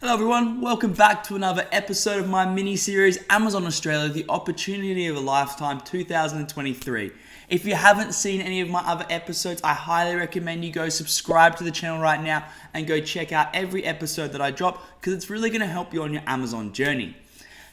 Hello everyone, welcome back to another episode of my mini-series, Amazon Australia, The Opportunity of a Lifetime 2023. If you haven't seen any of my other episodes, I highly recommend you go subscribe to the channel right now and go check out every episode that I drop because it's really going to help you on your Amazon journey.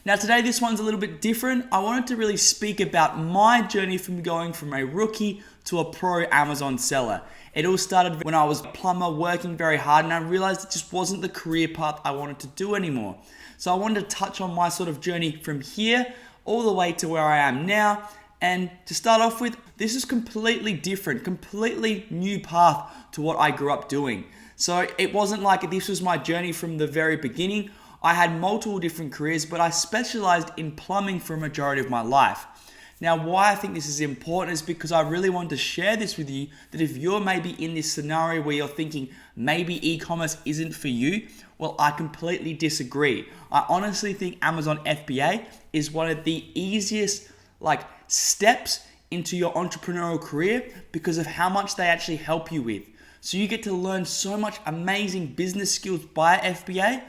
Now today this one's a little bit different. I wanted to really speak about my journey from going from a rookie to a pro Amazon seller. It all started when I was a plumber working very hard and I realized it just wasn't the career path I wanted to do anymore. So I wanted to touch on my sort of journey from here all the way to where I am now. And to start off with, this is completely different, completely new path to what I grew up doing. So it wasn't like this was my journey from the very beginning. I had multiple different careers, but I specialized in plumbing for a majority of my life. Now, why I think this is important is because I really want to share this with you, that if you're maybe in this scenario where you're thinking maybe e-commerce isn't for you, well, I completely disagree. I honestly think Amazon FBA is one of the easiest steps into your entrepreneurial career because of how much they actually help you with. So you get to learn so much amazing business skills by FBA.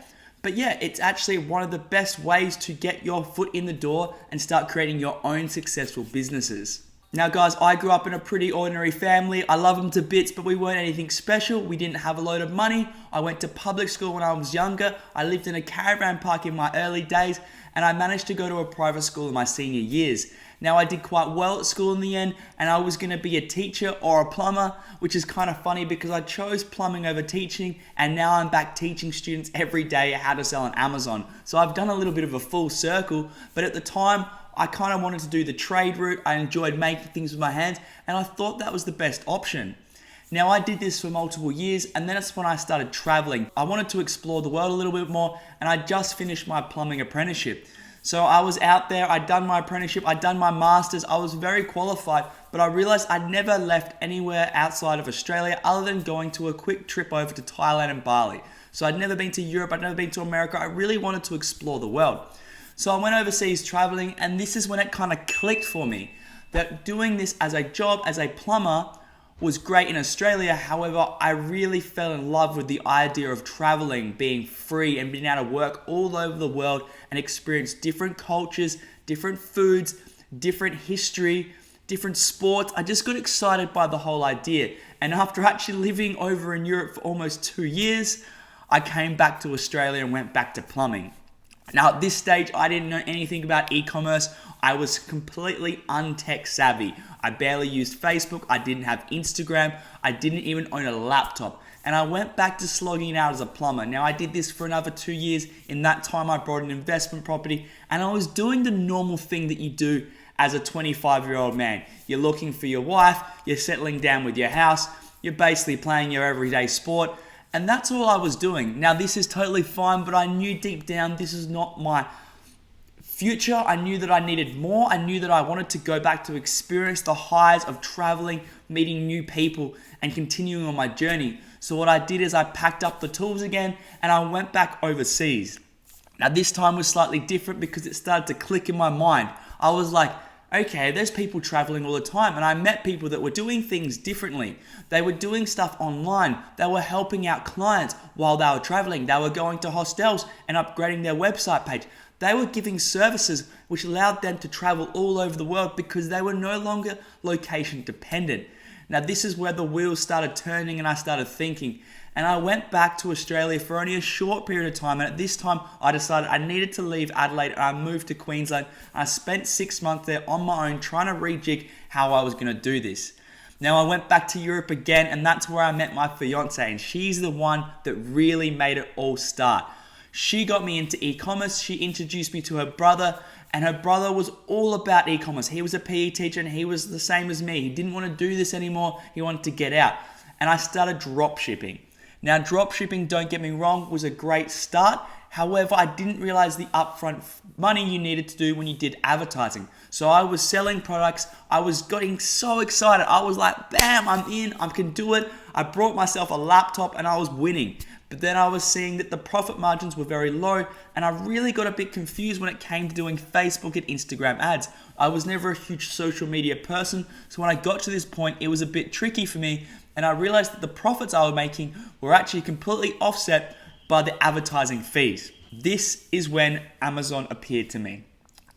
But yeah, it's actually one of the best ways to get your foot in the door and start creating your own successful businesses. Now guys, I grew up in a pretty ordinary family. I love them to bits, but we weren't anything special. We didn't have a load of money. I went to public school when I was younger. I lived in a caravan park in my early days, and I managed to go to a private school in my senior years. Now I did quite well at school in the end, and I was going to be a teacher or a plumber, which is kind of funny because I chose plumbing over teaching, and now I'm back teaching students every day how to sell on Amazon. So I've done a little bit of a full circle, but at the time, I kind of wanted to do the trade route. I enjoyed making things with my hands, and I thought that was the best option. Now I did this for multiple years, and then it's when I started traveling. I wanted to explore the world a little bit more, and I just finished my plumbing apprenticeship. So I was out there, I'd done my apprenticeship, I'd done my master's, I was very qualified, but I realized I'd never left anywhere outside of Australia other than going to a quick trip over to Thailand and Bali. So I'd never been to Europe, I'd never been to America, I really wanted to explore the world. So I went overseas traveling, and this is when it kind of clicked for me that doing this as a job, as a plumber, was great in Australia. However, I really fell in love with the idea of traveling, being free and being able to work all over the world and experience different cultures, different foods, different history, different sports. I just got excited by the whole idea. And after actually living over in Europe for almost 2 years, I came back to Australia and went back to plumbing. Now at this stage, I didn't know anything about e-commerce. I was completely untech savvy. I barely used Facebook. I didn't have Instagram. I didn't even own a laptop. And I went back to slogging it out as a plumber. Now I did this for another 2 years. In that time, I brought an investment property, and I was doing the normal thing that you do as a 25-year-old man. You're looking for your wife. You're settling down with your house. You're basically playing your everyday sport. And that's all I was doing. Now this is totally fine, but I knew deep down this is not my future. I knew that I needed more. I knew that I wanted to go back to experience the highs of traveling, meeting new people, and continuing on my journey. So what I did is I packed up the tools again and I went back overseas. Now this time was slightly different because it started to click in my mind. I was like, okay, there's people traveling all the time, and I met people that were doing things differently. They were doing stuff online. They were helping out clients while they were traveling. They were going to hostels and upgrading their website page. They were giving services which allowed them to travel all over the world because they were no longer location dependent. Now this is where the wheels started turning and I started thinking. And I went back to Australia for only a short period of time. And at this time, I decided I needed to leave Adelaide and I moved to Queensland. I spent 6 months there on my own trying to rejig how I was going to do this. Now I went back to Europe again, and that's where I met my fiance, and she's the one that really made it all start. She got me into e-commerce. She introduced me to her brother, and her brother was all about e-commerce. He was a PE teacher and he was the same as me. He didn't want to do this anymore. He wanted to get out. And I started drop shipping. Now, drop shipping, don't get me wrong, was a great start. However, I didn't realize the upfront money you needed to do when you did advertising. So I was selling products. I was getting so excited. I was like, bam, I'm in, I can do it. I brought myself a laptop and I was winning. But then I was seeing that the profit margins were very low, and I really got a bit confused when it came to doing Facebook and Instagram ads. I was never a huge social media person, so when I got to this point, it was a bit tricky for me, and I realized that the profits I was making were actually completely offset by the advertising fees. This is when Amazon appeared to me.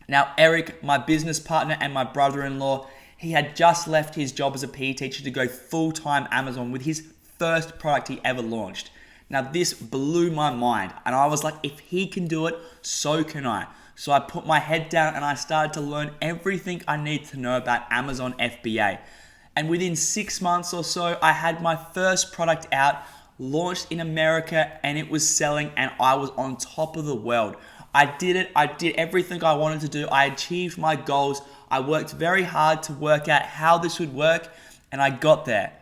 Now, Eric, my business partner and my brother-in-law, he had just left his job as a PE teacher to go full-time Amazon with his first product he ever launched. Now, this blew my mind, and I was like, if he can do it, so can I. So I put my head down and I started to learn everything I need to know about Amazon FBA. And within 6 months or so, I had my first product out, launched in America, and it was selling, and I was on top of the world. I did it. I did everything I wanted to do. I achieved my goals. I worked very hard to work out how this would work, and I got there.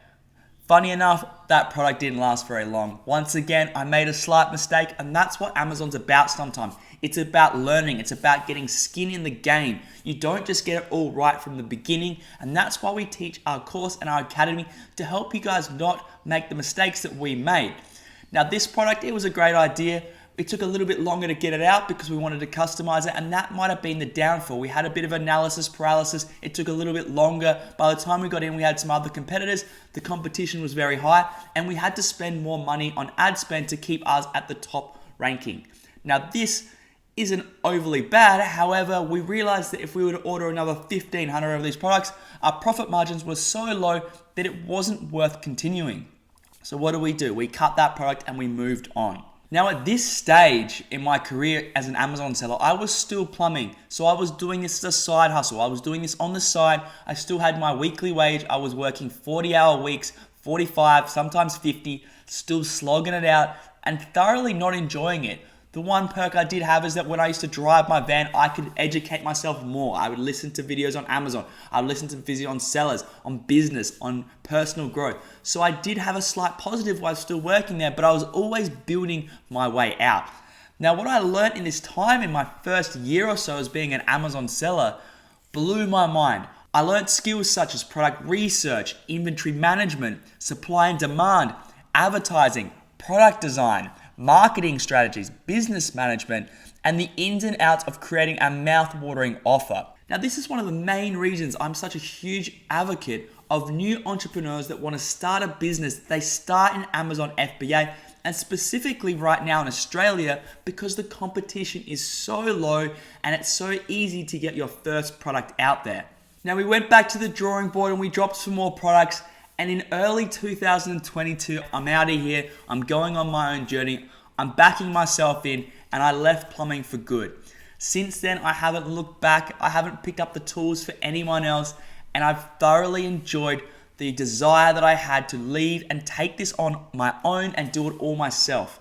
Funny enough, that product didn't last very long. Once again, I made a slight mistake, and that's what Amazon's about sometimes. It's about learning. It's about getting skin in the game. You don't just get it all right from the beginning, and that's why we teach our course and our academy to help you guys not make the mistakes that we made. Now, this product, it was a great idea. It took a little bit longer to get it out because we wanted to customize it, and that might have been the downfall. We had a bit of analysis paralysis. It took a little bit longer. By the time we got in, we had some other competitors. The competition was very high, and we had to spend more money on ad spend to keep us at the top ranking. Now, this isn't overly bad. However, we realized that if we were to order another 1,500 of these products, our profit margins were so low that it wasn't worth continuing. So what do? We cut that product and we moved on. Now, at this stage in my career as an Amazon seller, I was still plumbing. So I was doing this as a side hustle. I was doing this on the side. I still had my weekly wage. I was working 40-hour weeks, 45, sometimes 50, still slogging it out and thoroughly not enjoying it. The one perk I did have is that when I used to drive my van, I could educate myself more. I would listen to videos on Amazon. I would listen to videos on sellers, on business, on personal growth. So I did have a slight positive while still working there, but I was always building my way out. Now, what I learned in this time in my first year or so as being an Amazon seller blew my mind. I learned skills such as product research, inventory management, supply and demand, advertising, product design, marketing strategies, business management, and the ins and outs of creating a mouth-watering offer. Now, this is one of the main reasons I'm such a huge advocate of new entrepreneurs that want to start a business. They start in Amazon FBA, and specifically right now in Australia, because the competition is so low and it's so easy to get your first product out there. Now, we went back to the drawing board and we dropped some more products. And in early 2022, I'm out of here. I'm going on my own journey. I'm backing myself in, and I left plumbing for good. Since then, I haven't looked back. I haven't picked up the tools for anyone else, and I've thoroughly enjoyed the desire that I had to lead and take this on my own and do it all myself.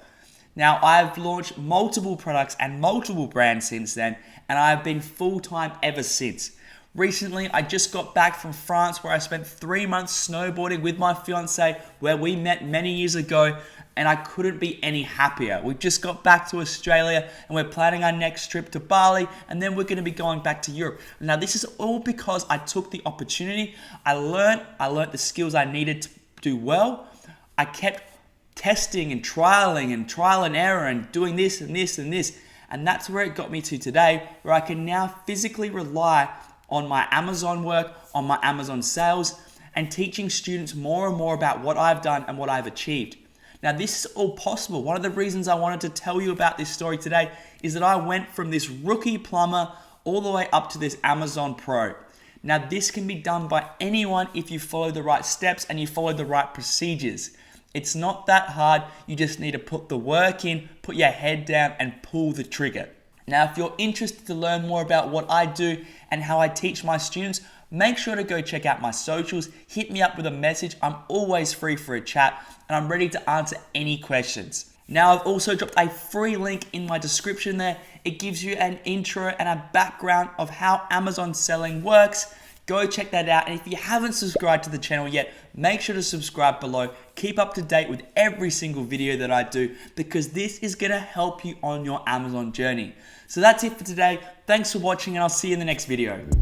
Now, I've launched multiple products and multiple brands since then, and I've been full-time ever since. Recently, I just got back from France where I spent 3 months snowboarding with my fiance, where we met many years ago, and I couldn't be any happier. We just got back to Australia and we're planning our next trip to Bali, and then we're going to be going back to Europe. Now, this is all because I took the opportunity. I learned the skills I needed to do well. I kept testing and trial and error and doing this and this and this. And that's where it got me to today, where I can now physically rely on my Amazon work, on my Amazon sales, and teaching students more and more about what I've done and what I've achieved. Now, this is all possible. One of the reasons I wanted to tell you about this story today is that I went from this rookie plumber all the way up to this Amazon Pro. Now, this can be done by anyone if you follow the right steps and you follow the right procedures. It's not that hard. You just need to put the work in, put your head down, and pull the trigger. Now, if you're interested to learn more about what I do and how I teach my students, make sure to go check out my socials. Hit me up with a message. I'm always free for a chat, and I'm ready to answer any questions. Now, I've also dropped a free link in my description there. It gives you an intro and a background of how Amazon selling works. Go check that out. And if you haven't subscribed to the channel yet, make sure to subscribe below. Keep up to date with every single video that I do, because this is going to help you on your Amazon journey. So that's it for today. Thanks for watching, and I'll see you in the next video.